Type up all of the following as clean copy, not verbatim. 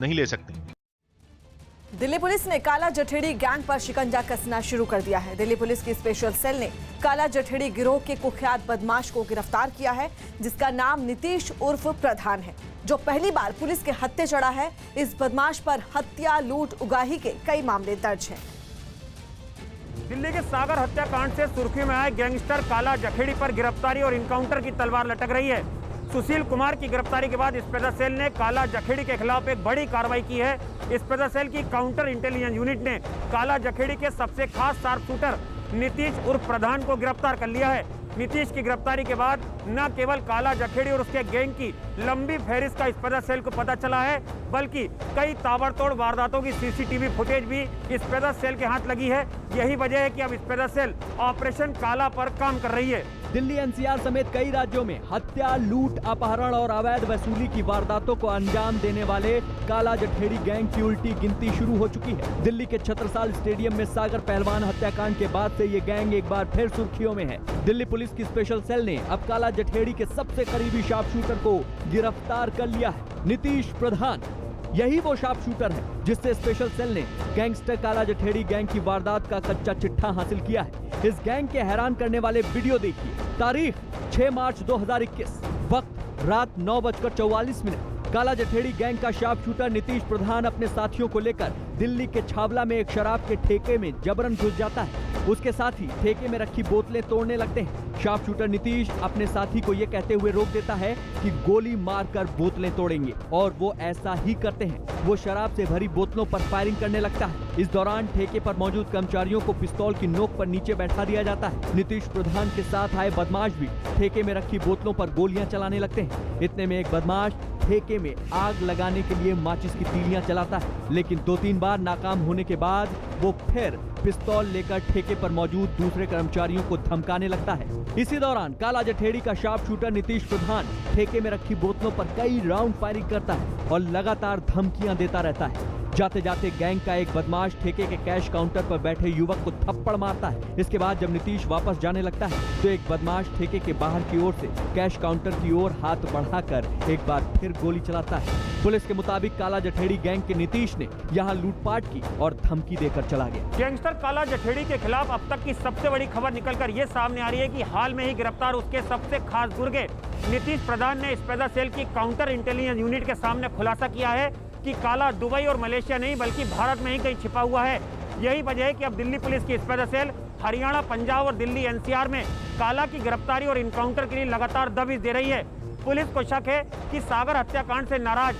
नहीं ले सकते। दिल्ली पुलिस ने काला जठेड़ी गैंग पर शिकंजा कसना शुरू कर दिया है। दिल्ली पुलिस की स्पेशल सेल ने काला जठेड़ी गिरोह के कुख्यात बदमाश को गिरफ्तार किया है, जिसका नाम नीतीश उर्फ प्रधान है, जो पहली बार पुलिस के हत्थे चढ़ा है। इस बदमाश पर हत्या, लूट, उगाही के कई मामले दर्ज हैं। दिल्ली के सागर हत्याकांड से सुर्खियों में आए गैंगस्टर काला जखेड़ी पर गिरफ्तारी और इनकाउंटर की तलवार लटक रही है। सुशील कुमार की गिरफ्तारी के बाद स्पेशल सेल ने काला जखेड़ी के खिलाफ एक बड़ी कार्रवाई की है। स्पेशल सेल की काउंटर इंटेलिजेंस यूनिट ने काला जखेड़ी के सबसे खास शार्प शूटर नीतीश उर्फ प्रधान को गिरफ्तार कर लिया है। नीतीश की गिरफ्तारी के बाद न केवल काला जखेड़ी और उसके गैंग की लंबी फहरिस्त का स्पेशल सेल को पता चला है, बल्कि कई ताबड़तोड़ वारदातों की सीसीटीवी फुटेज भी स्पेशल सेल के हाथ लगी है। यही वजह है कि अब स्पेशल सेल ऑपरेशन काला पर काम कर रही है। दिल्ली एनसीआर समेत कई राज्यों में हत्या, लूट, अपहरण और अवैध वसूली की वारदातों को अंजाम देने वाले काला जठेड़ी गैंग की उल्टी गिनती शुरू हो चुकी है। दिल्ली के छत्रसाल स्टेडियम में सागर पहलवान हत्याकांड के बाद से ये गैंग एक बार फिर सुर्खियों में है। दिल्ली पुलिस की स्पेशल सेल ने अब काला जठेड़ी के सबसे करीबी शार्प शूटर को गिरफ्तार कर लिया है, नीतीश प्रधान। यही वो शार्प शूटर है जिससे स्पेशल सेल ने गैंगस्टर काला जठेड़ी गैंग की वारदात का कच्चा चिट्ठा हासिल किया है। इस गैंग के हैरान करने वाले वीडियो देखिए। तारीख 6 मार्च 2021, वक्त रात 9:44। काला जठेड़ी गैंग का शार्प शूटर नीतीश प्रधान अपने साथियों को लेकर दिल्ली के छावला में एक शराब के ठेके में जबरन घुस जाता है। उसके साथ ही ठेके में रखी बोतलें तोड़ने लगते हैं। शार्प शूटर नीतीश अपने साथी को ये कहते हुए रोक देता है कि गोली मारकर बोतलें तोड़ेंगे, और वो ऐसा ही करते हैं। वो शराब से भरी बोतलों पर फायरिंग करने लगता है। इस दौरान ठेके पर मौजूद कर्मचारियों को पिस्तौल की नोक पर नीचे बैठा दिया जाता है। नीतीश प्रधान के साथ आए बदमाश भी ठेके में रखी बोतलों पर गोलियां चलाने लगते हैं। इतने में एक बदमाश ठेके में आग लगाने के लिए माचिस की तीलियां चलाता है, लेकिन 2-3 बार नाकाम होने के बाद वो फिर पिस्तौल लेकर ठेके पर मौजूद दूसरे कर्मचारियों को धमकाने लगता है। इसी दौरान काला जठेड़ी का शार्प शूटर नीतीश प्रधान ठेके में रखी बोतलों पर कई राउंड फायरिंग करता है और लगातार धमकियां देता रहता है। जाते जाते गैंग का एक बदमाश ठेके के कैश काउंटर पर बैठे युवक को थप्पड़ मारता है। इसके बाद जब नीतीश वापस जाने लगता है तो एक बदमाश ठेके के बाहर की ओर से कैश काउंटर की ओर हाथ बढ़ाकर एक बार फिर गोली चलाता है। पुलिस के मुताबिक काला जठेड़ी गैंग के नीतीश ने यहाँ लूटपाट की और धमकी देकर चला गया। गैंगस्टर काला जठेड़ी के खिलाफ अब तक की सबसे बड़ी खबर निकलकर ये सामने आ रही है कि हाल में ही गिरफ्तार उसके सबसे खास गुर्गे नीतीश प्रधान ने स्पेशल सेल की काउंटर इंटेलिजेंस यूनिट के सामने खुलासा किया है कि काला दुबई और मलेशिया नहीं बल्कि भारत में ही कहीं छिपा हुआ है। यही वजह है कि अब दिल्ली पुलिस की स्पेशल सेल हरियाणा, पंजाब और दिल्ली एनसीआर में काला की गिरफ्तारी और इनकाउंटर के लिए लगातार दबिश दे रही है। पुलिस को शक है कि सागर हत्याकांड से नाराज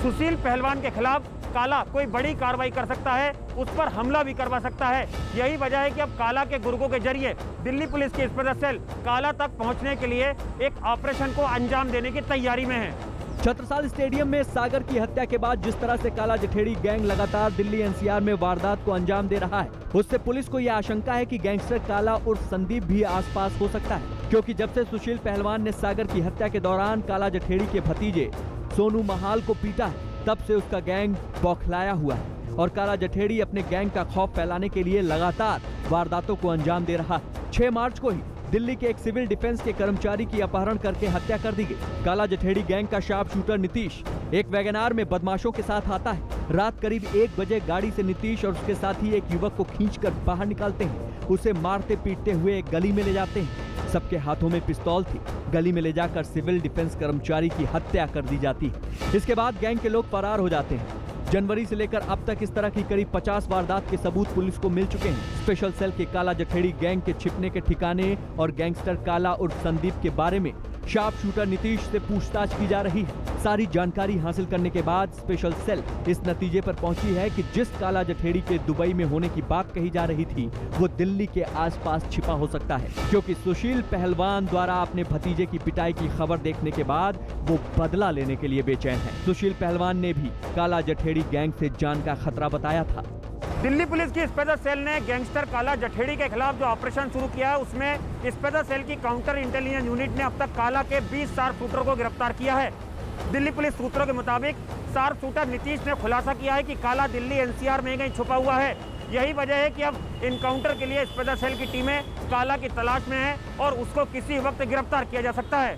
सुशील पहलवान के खिलाफ काला कोई बड़ी कार्रवाई कर सकता है, उस पर हमला भी करवा सकता है। यही वजह है कि अब काला के गुर्गों के जरिए दिल्ली पुलिस की स्पेशल सेल काला तक पहुंचने के लिए एक ऑपरेशन को अंजाम देने की तैयारी में है। छत्रसाल स्टेडियम में सागर की हत्या के बाद जिस तरह से काला जठेड़ी गैंग लगातार दिल्ली एनसीआर में वारदात को अंजाम दे रहा है, उससे पुलिस को यह आशंका है कि गैंगस्टर काला उर्फ संदीप भी आसपास हो सकता है, क्योंकि जब से सुशील पहलवान ने सागर की हत्या के दौरान काला जठेड़ी के भतीजे सोनू महाल को पीटा है, तब से उसका गैंग बौखलाया हुआ है और काला जठेड़ी अपने गैंग का खौफ फैलाने के लिए लगातार वारदातों को अंजाम दे रहा है। 6 मार्च को ही दिल्ली के एक सिविल डिफेंस के कर्मचारी की अपहरण करके हत्या कर दी गई। काला जठेड़ी गैंग का शार्प शूटर नीतीश एक वैगनार में बदमाशों के साथ आता है। रात करीब 1 बजे गाड़ी से नीतीश और उसके साथी एक युवक को खींचकर बाहर निकालते हैं। उसे मारते पीटते हुए एक गली में ले जाते हैं। सबके हाथों में पिस्तौल थी। गली में ले जाकर सिविल डिफेंस कर्मचारी की हत्या कर दी जाती है। इसके बाद गैंग के लोग फरार हो जाते हैं। जनवरी से लेकर अब तक इस तरह की करीब 50 वारदात के सबूत पुलिस को मिल चुके हैं। स्पेशल सेल के काला जठेड़ी गैंग के छिपने के ठिकाने और गैंगस्टर काला उर्फ संदीप के बारे में शार्प शूटर नीतीश से पूछताछ की जा रही है। सारी जानकारी हासिल करने के बाद स्पेशल सेल इस नतीजे पर पहुंची है कि जिस काला जठेड़ी के दुबई में होने की बात कही जा रही थी, वो दिल्ली के आसपास छिपा हो सकता है, क्योंकि सुशील पहलवान द्वारा अपने भतीजे की पिटाई की खबर देखने के बाद वो बदला लेने के लिए बेचैन है। सुशील पहलवान ने भी काला जठेड़ी गैंग से जान का खतरा बताया था। दिल्ली पुलिस की स्पेशल सेल ने गैंगस्टर काला जठेड़ी के खिलाफ जो ऑपरेशन शुरू किया है, उसमें स्पेशल सेल की काउंटर इंटेलिजेंस यूनिट ने अब तक काला के 20 शार्प शूटर को गिरफ्तार किया है। दिल्ली पुलिस सूत्रों के मुताबिक शार्प शूटर नीतीश ने खुलासा किया है कि काला दिल्ली एनसीआर में कहीं छुपा हुआ है। यही वजह है कि अब इनकाउंटर के लिए स्पेशल सेल की टीमें काला की तलाश में है और उसको किसी वक्त गिरफ्तार किया जा सकता है।